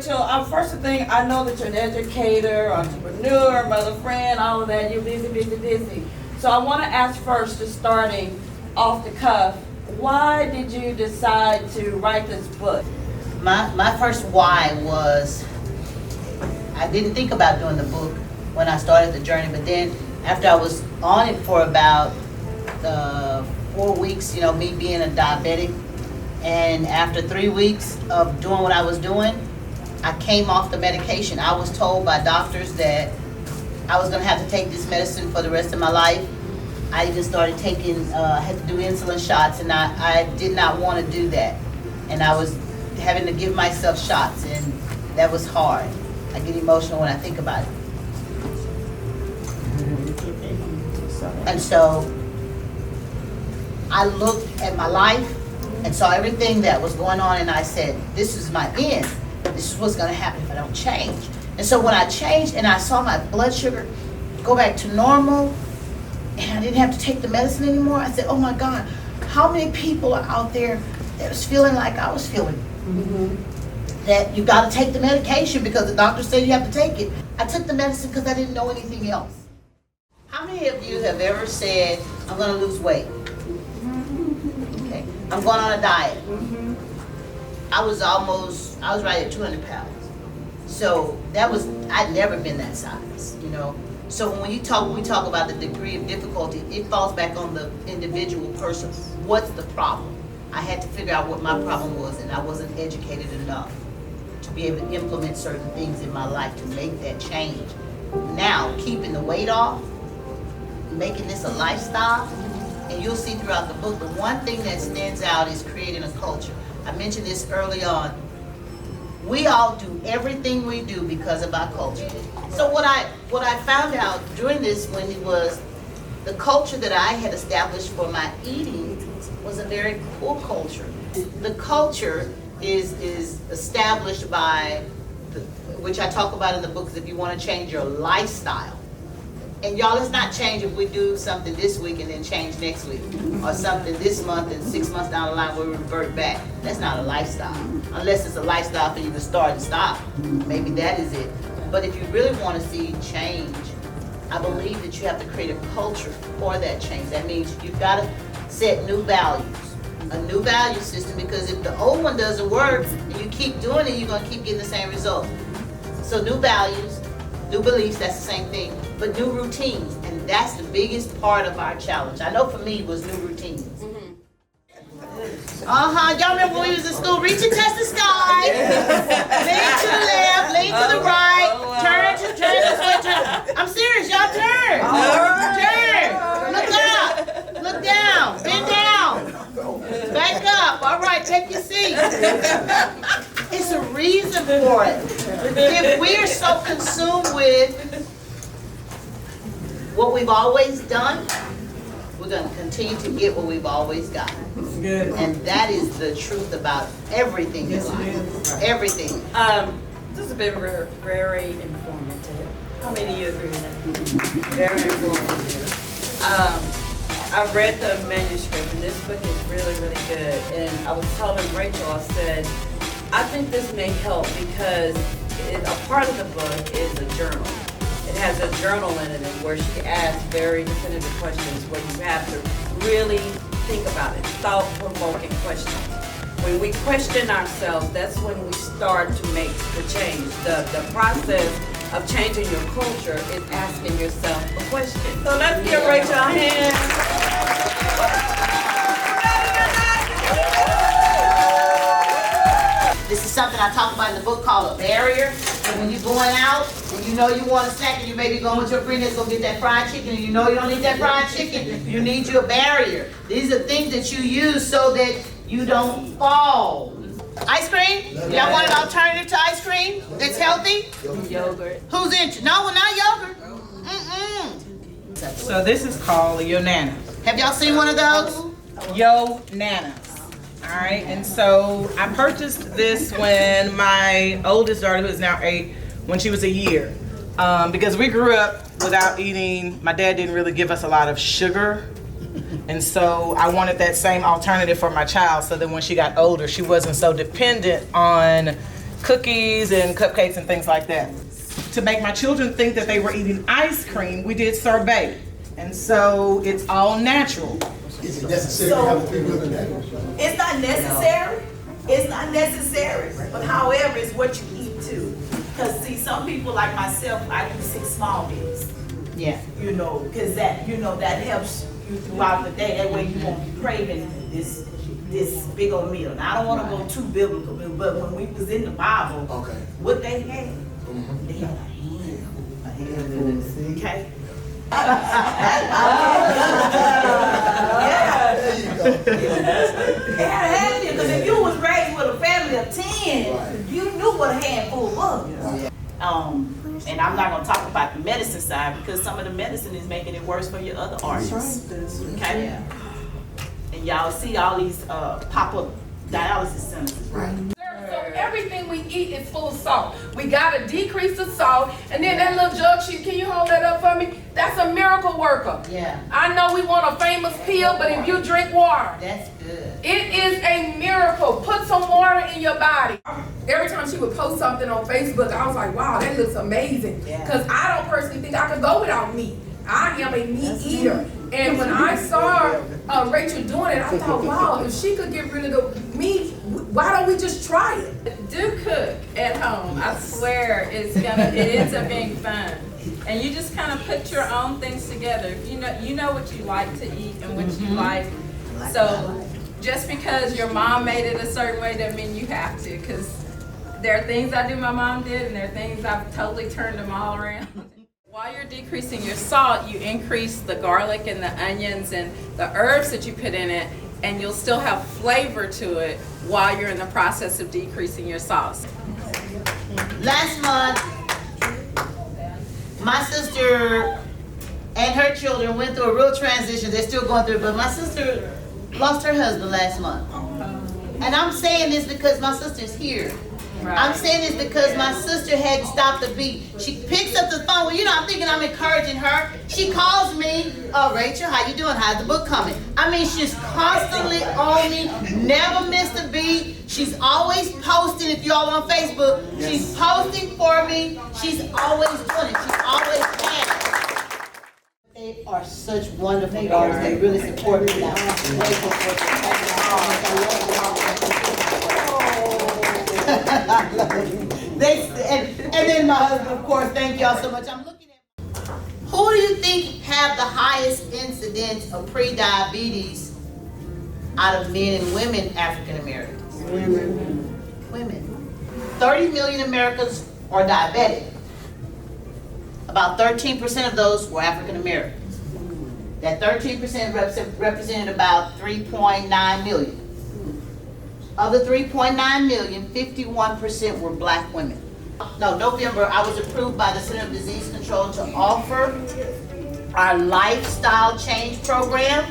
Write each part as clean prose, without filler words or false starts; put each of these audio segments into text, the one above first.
Rachel, first thing, I know that you're an educator, entrepreneur, mother, friend, all of that. You're busy, busy, busy. So I want to ask first, just starting off the cuff, why did you decide to write this book? My first why was, I didn't think about doing the book when I started the journey, but then after I was on it for about 4 weeks, you know, me being a diabetic, and after 3 weeks of doing what I was doing, I came off the medication. I was told by doctors that I was gonna have to take this medicine for the rest of my life. I even started taking, had to do insulin shots, and I did not want to do that. And I was having to give myself shots, and that was hard. I get emotional when I think about it. And so I looked at my life and saw everything that was going on, and I said, this is my end. This is what's gonna happen if I don't change. And so when I changed and I saw my blood sugar go back to normal, and I didn't have to take the medicine anymore, I said, oh my God, how many people are out there that was feeling like I was feeling? Mm-hmm. That you gotta take the medication because the doctor said you have to take it. I took the medicine because I didn't know anything else. How many of you have ever said, I'm gonna lose weight? Okay, I'm going on a diet. Mm-hmm. I was right at 200 pounds. So I'd never been that size, you know. So when we talk about the degree of difficulty, it falls back on the individual person. What's the problem? I had to figure out what my problem was, and I wasn't educated enough to be able to implement certain things in my life to make that change. Now, keeping the weight off, making this a lifestyle, and you'll see throughout the book, the one thing that stands out is creating a culture. I mentioned this early on. We all do everything we do because of our culture. So what I found out during this when it was the culture that I had established for my eating was a very poor culture. The culture is established by, which I talk about in the book, is if you want to change your lifestyle. And y'all, let's not change if we do something this week and then change next week, or something this month and 6 months down the line we revert back. That's not a lifestyle, unless it's a lifestyle for you to start and stop. Maybe that is it. But if you really want to see change, I believe that you have to create a culture for that change. That means you've got to set new values, a new value system, because if the old one doesn't work and you keep doing it, you're going to keep getting the same result. So new values, new beliefs, that's the same thing, but new routines, and that's the biggest part of our challenge. I know for me it was new routines. Y'all remember when we was in school? Reach and touch the sky. Lean to the left, lean to the right. Turn this way, turn. I'm serious, y'all turn. Turn. Look up. Look down. Bend down. Back up. All right, take your seat. It's a reason for it. If we are so consumed with what we've always done, we're going to continue to get what we've always got. Good. And that is the truth about everything in life. Everything. This has been very informative. How many of you agree with that? Very informative. I read the manuscript, and this book is really, really good. And I was telling Rachel, I said, I think this may help because a part of the book is a journal. It has a journal in it where she asks very definitive questions where you have to really think about it, thought-provoking questions. When we question ourselves, that's when we start to make the change. The process of changing your culture is asking yourself a question. So let's give Rachel a hand. This is something I talk about in the book called a barrier. And when you're going out and you know you want a snack and you may be going with your friend that's going to get that fried chicken and you know you don't need that fried chicken, you need your barrier. These are things that you use so that you don't fall. Ice cream? Y'all want an alternative to ice cream that's healthy? Yogurt. Who's interested? No, well, not yogurt. So this is called a Yo Nana. Have y'all seen one of those? Yo Nanas. All right, and so I purchased this when my oldest daughter, who is now 8, when she was a year. Because we grew up without eating, my dad didn't really give us a lot of sugar. And so I wanted that same alternative for my child so that when she got older, she wasn't so dependent on, cookies and cupcakes and things like that. To make my children think that they were eating ice cream, we did sorbet. And so it's all natural. Is it necessary to have a 3 meal a day? It's not necessary. It's not necessary. But however, it's what you eat too. Because see, some people like myself, I do 6 small meals. Yeah. You know, because that, you know, that helps you throughout the day. That way you won't be craving this big old meal. Now I don't want to go too biblical, but when we was in the Bible, Okay. what they had, they had a hand. Okay. Yeah, because if you was raised with a family of 10, you knew what a handful was. And I'm not gonna talk about the medicine side because some of the medicine is making it worse for your other organs. Okay? And y'all see all these pop-up dialysis centers. Right. So everything we eat is full of salt. We gotta decrease the salt. And then that little jug sheet, can you hold that up for me? That's a miracle worker. Yeah. I know we want a famous pill, but if you drink water, That's good. it is a miracle. Put some water in your body. Every time she would post something on Facebook, I was like, wow, that looks amazing. Because I don't personally think I could go without meat. I am a meat eater. And when I saw Rachel doing it, I thought, wow, if she could get rid of the meat, why don't we just try it? Do cook at home. I swear it ends up being fun. And you just kind of put your own things together. You know what you like to eat and what you like. So just because your mom made it a certain way doesn't mean you have to, because there are things I do my mom did and there are things I've totally turned them all around. While you're decreasing your salt, you increase the garlic and the onions and the herbs that you put in it, and you'll still have flavor to it while you're in the process of decreasing your salt. Last month, my sister and her children went through a real transition. They're still going through it, but my sister lost her husband last month. And I'm saying this because my sister's here. I'm saying this because my sister hadn't stopped the beat. She picks up the phone. Well, you know, I'm thinking I'm encouraging her. She calls me, oh, Rachel, how you doing? How's the book coming? I mean, she's constantly on me, never missed a beat. She's always posting. If y'all on Facebook, she's posting for me. She's always doing it. She's always had it. They are such wonderful daughters. They really support me now. I'm grateful for and then my husband, of course, thank y'all so much. I'm looking at, who do you think have the highest incidence of pre-diabetes out of men and women, African Americans? Women. 30 million Americans are diabetic. About 13% of those were African Americans. That 13% represented about 3.9 million. Of the 3.9 million, 51% were black women. November, I was approved by the Center of Disease Control to offer our lifestyle change program.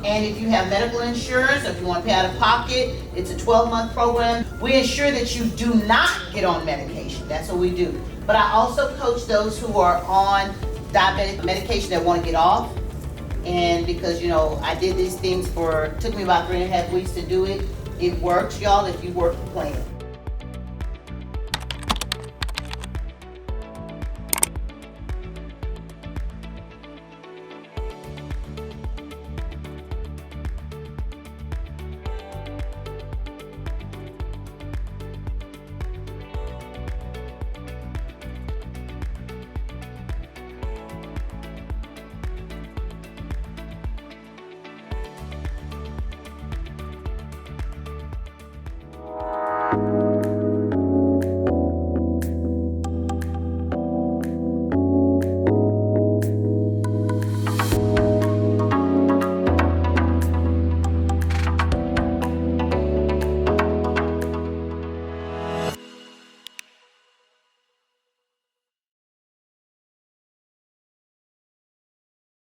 And if you have medical insurance, or if you want to pay out of pocket, it's a 12-month program. We ensure that you do not get on medication. That's what we do. But I also coach those who are on diabetic medication that want to get off. And because, you know, I did these things took me about 3.5 weeks to do it. It works, y'all, if you work the plan.